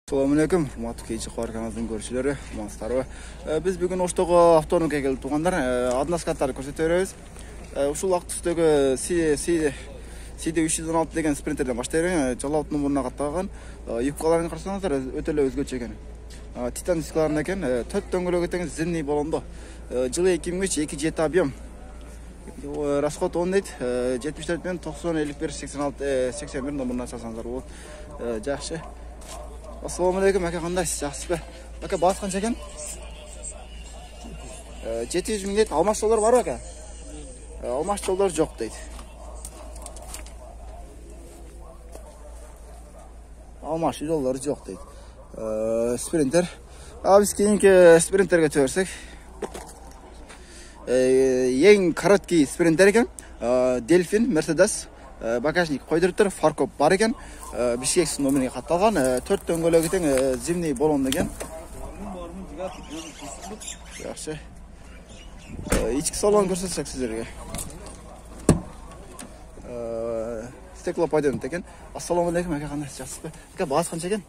Assalamualaikum, hurmatli keyinchi qo'rqamizning ko'ruvchilari, monsterlar. Biz bugun O'shto'g'i avtonomga kelib turganlar, adnaskatlarni ko'rsatib beramiz. Ushul vaqt ustidagi CD 316 degan sprinterdan boshlayman. Jalot nomeriga qatorgan. Yupqalarni qarasangizlar, o'tala o'zgacha ekan. Titan disklarini ekan, 4 do'ngaloq ekan, zimniy balonda. Yili 2003 2 jet объем. Расход он deydi, 74 bilan 90 51 86 81 nomeridan asosanlar bu. Yaxshi. Assalomu alaykum aka, qandaysiz? Yaxshisiz? Aka, bas qancha ekan? 700 ming deydi. Almash dollar bormi aka? Almash dollar yo'q deydi. Almash dollar yo'q deydi. Sprinter. Biz keyingi sprinterga o'tsak. Eng korotkий sprinter ekan. Delfin Mercedes bagajnik qo'ydirib turib, farkop bor ekan. Bishkek nomeriga qatorgan, 4 do'ngaloq ekan, zimniy balon degan. Yaxshi. Ichki salon ko'rsatsak sizlarga. Steklo poydon ekan. Assalomu alaykum aka, qandaysiz? Yaxshisiz? Aka, bas qancha ekan?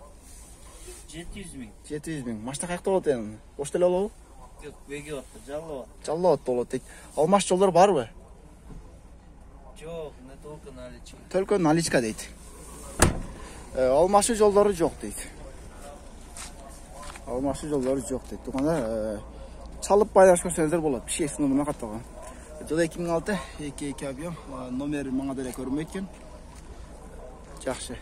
700 ming. 700 ming. Mashta qayerda bo'ladi endi? O'shtal olov? Yo'q, Begiyotda, Jallo. Jallo bo'ladi. Almash dollar bormi? Yo'q, ne только наличка. Только наличка deydi. Almaşı yo'llari yo'q deydi. Almaşı yo'llari yo'q deydi. To'g'anda chalib paylash ko'rsangizlar bo'ladi. Bir şey nomeriga qatorgan. Yili 2006 2 объем, nomeri menga da ko'rinmayotgan. Yaxshi.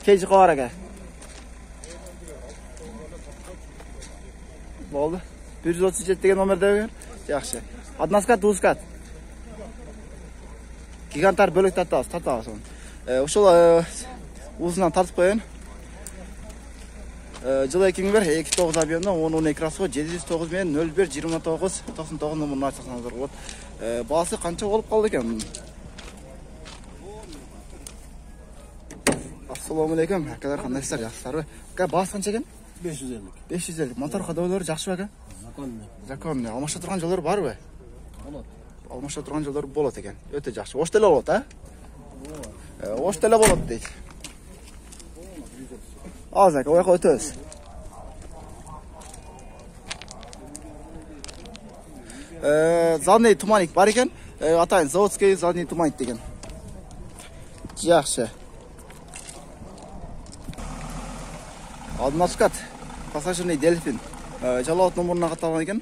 Keyinchi qor aka. Bo'ldi. 137 degan nomerda ekan. Yaxshi. Adnaskat, duzkat. Gigantar bölük tatavsun. Uşul uzundan tartib qo'ying. Yili 2001 29 объемda 10 rasxod 709 men 01 29 99 nomerni aytsangiz bo'ladi. Bahsi qancha bo'lib qoldi ekan? Assalomu alaykum. Akalar, qandaysizlar? Yaxshilarmi? Aka, bahsi qancha ekan? 550. 550. Motor xodolari yaxshimi aka? Zakonni. Almashib turgan joylari bormi? Bo'ladi. Almashib turgan joylari bo'ladi ekan. O'ta yaxshi. O'shtalar bo'ladi, ha? O'shtalar bo'ladi deydi. Hozir aka, oyoqqa o'tamiz. Zadniy tumanik bor ekan. Atayin zavodskiy zadniy tumanik degan. Yaxshi. Adnaskat. Passajirniy Delfin. Jalot nomeriga qatorgan ekan.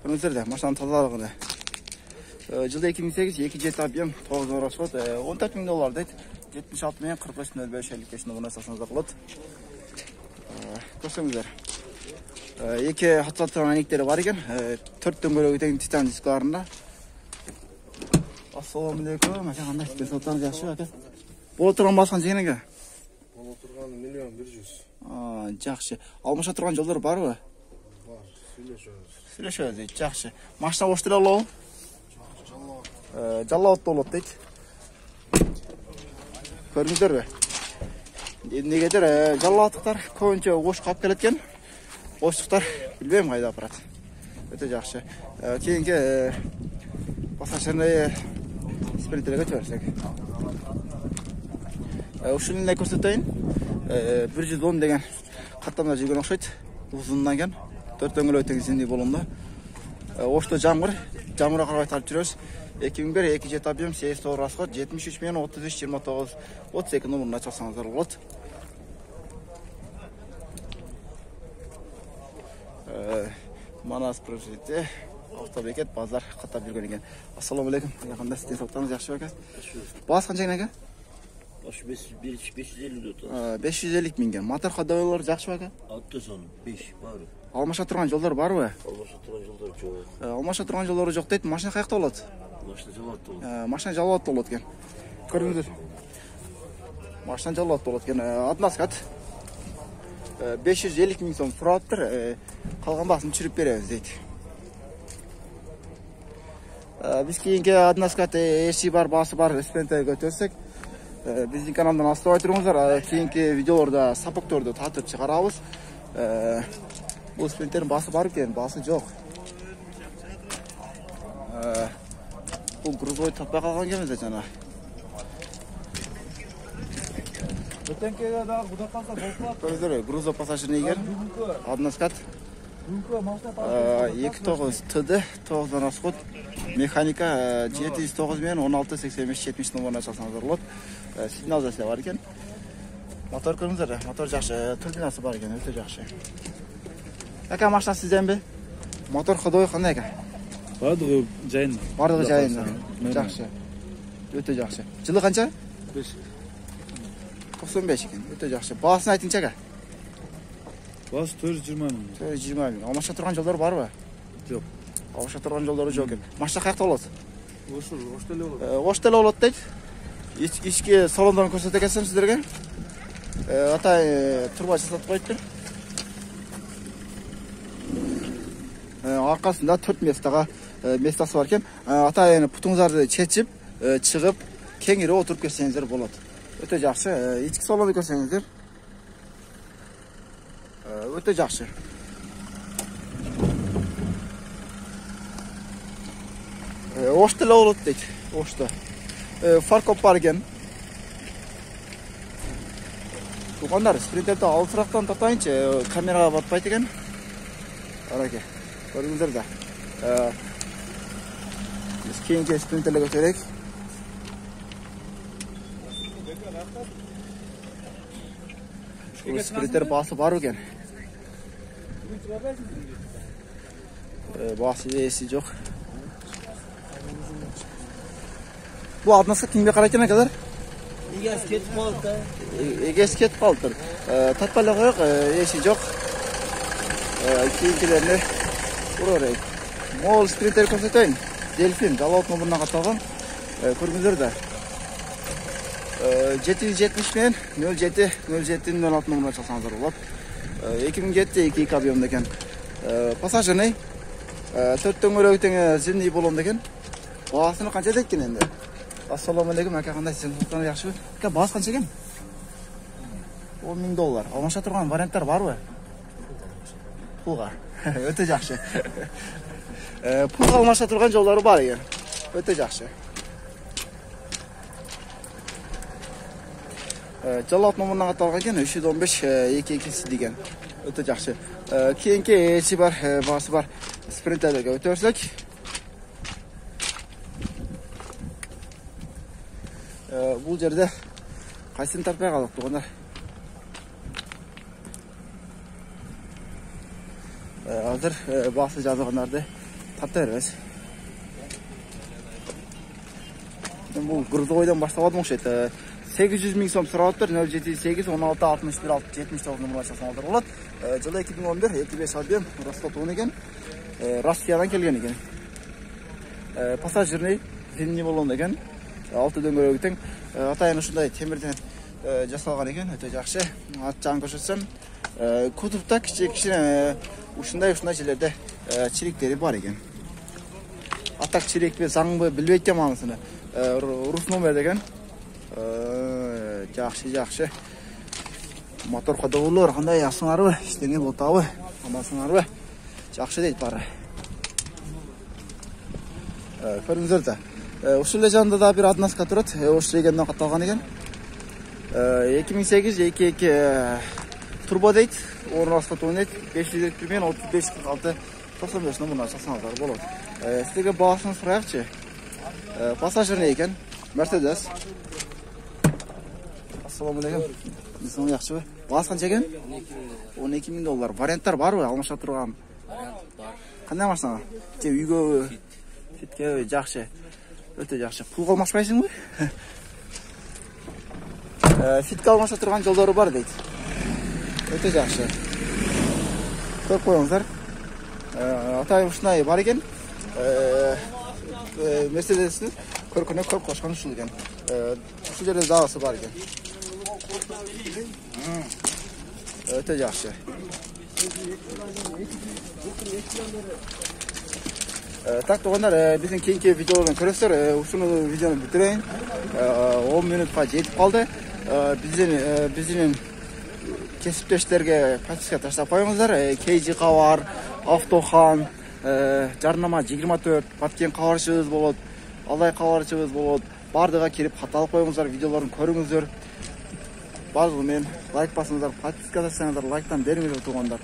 Ko'ringizlar, mashinani tozaligini. Yili 2008 2 jet объем 9 rasxod 14 ming dollar deydi. 76 ming 45 05 55 nomeriga asosanizlar bo'ladi. Ko'rsangizlar. Iki hattotranikleri var ekan, 4 do'ngaloq ekan titan disklarida. Assalomu alaykum. Aka, qandaysiz? Sotlarınız yaxshi aka? Bo'lib turgan bas qancha ekan aka? Bo'lib turgan 1.100.000. Yaxshi. Almasha turgan joylar bormi? Bor. Сөйлешөз дейт. Жақсы. Машина оштыра алуу? Жаллаот болот дейт. Көрдүңүздөрбү? Эмнегедир жаллааттыктар көбүнчө ош калып келет экен. Оштуктар билбейм кайда апарат. Өтө жакшы. Кийинки пассажирный спринтерге өтөбөрсөк. Ушуну эле көрсөтөйүн. 110 деген каттамда жүргөн окшойт. Узундан экен. 4 do'ngaloq ekan zimniy balonda. O'shda jamg'ir qarab tartib жүрөбүз. 2001 2 jet объем 89 расход 73 мен 33 29 32 номерни ачсаңыздар болот. Манас прожите автобекет базар каттап жүргөн экен. Ассаламу алейкум. Кандайсыз? Сактаңыз жакшы aka? Бас канча экен aka? 550 дот. 550 миңге. Мотор ходовойлор жакшы aka? Атты соны 5 бар. Алмаша турган жолдор барбы? Алмаша турган жолдор жок. Алмаша турган жолдору жок дейт. Машина каякта болот? Машина Жаллоотта болот. Машина Жаллоотта болот экен. Көрдүңүздөр. Машина Жаллоотта болот экен. Аднаскат 550 миң сом тураптыр. Калган басын түшүрүп беребиз дейт. Биз кийинки аднаскат эши бар, басы бар спринтерге өтөсөк, биздин каналдан астабай туруңуздар. Кийинки видеолордо сапокторду татып чыгарабыз. Bu sprinterin bası var ekan, bası yok. Bu gruzoy tatbaq algan ekan jana. Ötenkega da Құда қалса болып қалады. Көрдіңіздер, грузопассажирный екен. Аднаскат. 29 ТД 9 расход. Механика 709 мен 1685-70 номеріне шақырсаңыздар болады. Сигнализация бар екен. Мотор көрдіңіздер, мотор жақсы, турбинасы бар екен, өте жақсы. Әка машина сізден бе? Мотор ходой қандай әка? Бардығы жайында. Бардығы жайында. Жақсы. Өте жақсы. Жылы қанша? 95 екен, өте жақсы. Бағасын айтыңызшы әка? Басы 420 мың. 420 мың. Алмаша тұрған жолдар бар ба? Жоқ. Алмаша тұрған жолдары жоқ екен. Машина қаяқта болады? Оштеле болады. Оштеле болады дейді. Ішкі салондарын көрсете кетсем сіздерге. Атай турба жасатып қойыпты. Арқасында 4 местасы бар екен. Атай пұтыңыздарды чечіп, шығып, кеңірі отырып көрсеңіздер болады. Өте жақсы. Ішкі салонды көрсеңіздер. Өте жақсы. Оштеле болады дейді. Ошты. Фаркоп бар екен. Туғандар, спринтерді алысырақтан тартайыншы, камераға батпайды екен. Араке, көріңіздер де. Біз кейінге спринтерлі көтерек. Спринтер басы бар екен. Басы есі жоқ. Бұл аднасы кімге қарайтын әкелер? Егес кетіп қалды. Егес кетіп қалды. Татпайлы қойық, есі жоқ. Кейінкелеріне ұрырайық. Мол спринтер көрсетейін. Дельфин, жалауыт номерына қаталған. Көріңіздер де. 770 мен 07-06 номерына шалсаңыздар болады. 2007-22 объемда екен. Пассажирный. 4 дөңгелектің зимний болуында екен. Бағасыны қанша дейкен енді? Ассалаумалейкум, әке қандай сен сұлтаны жақшы бі? Әке бағасы қанша екен? $10,000. Алмаша тұрған варианттар бар бі? Пұлға. Өте жақсы. Пұлға алмаша тұрған жолдары бар екен. Өте жақсы. Жалауыт номерына қаталған екен 315-22 деген. Өте жақсы. Кейінке есі бар, бағасы бар. Спринтерлерге өте өрсек. Бұл жерде қайсын тартпай қалып тұғандар. Азыр басы жазығындарды таптай өрбес. Бұл грузовойдан баштавадым оқшайды. 800 мың сом сұралыптыр. 078-16-61-79 номер ашасыңалдар болады. Жылы 2011, 25 объем, Ростов он екен. Россиядан келген екен. Пассажирный, зимний болуында екен. 6 дөңгелектің атайын ұшындай темірден жасалған екен, өте жақсы. Ат жағын көрсетсем, кутупта кішіне ұшындай жерлерде чиректері бар екен. Атақ чирек бе, заң бе, білбейткен маңысыны. Рус номер деген. Жақсы. Мотор қадығылыр, қандай ясыңар бі, іштеңе болтауы, амасыңар бі. Жақсы дейді бары. Көріңіздерді. Ушул жанында да bir аднаска турат. Ош региондан катталган экен. 2008-22 турбо дейт. Орнасып ойнайт. 521 мен 3546 95 номеріне шақырсаңыздар болады. Сіздерге бағасын сұрайықшы. Пассажирный екен. Мерседес. Ассалаумалейкум. Несің жақсы бі? Бағасы қанша екен? $12,000. Варианттар бар бі? Алмаша тұрған. Қандай машина? Үйге фитке жақсы. Өте жақсы. Пұлға алмашпайсың бі? Фитке алмаша тұрған жолдары бар дейді. Өте жақсы. Көріп қойыңыздар. Атай ұшынай бар екен. Мерседесін көркіне көріп қошқан ұшыл екен. Ұшыл жерде жағысы бар екен. Өте жақсы. Так, туғандар, біздің кейінгі видеолардан көресіздер. Ұшыны видеоны бітірейін. 10 минутқа жетіп қалды. Біздің кесіптештерге подписка таштап қойыңыздар. KG Қавар, Автохан, жарнама 24, Баткен қаваршығыз болады, Алай қаваршығыз болады. Бардыға келіп қаталып қойыңыздар, видеоларын көріңіздер. барлығы мен лайк басыңыздар, подписка жасаңыздар, лайктан беріңіздер туғандар.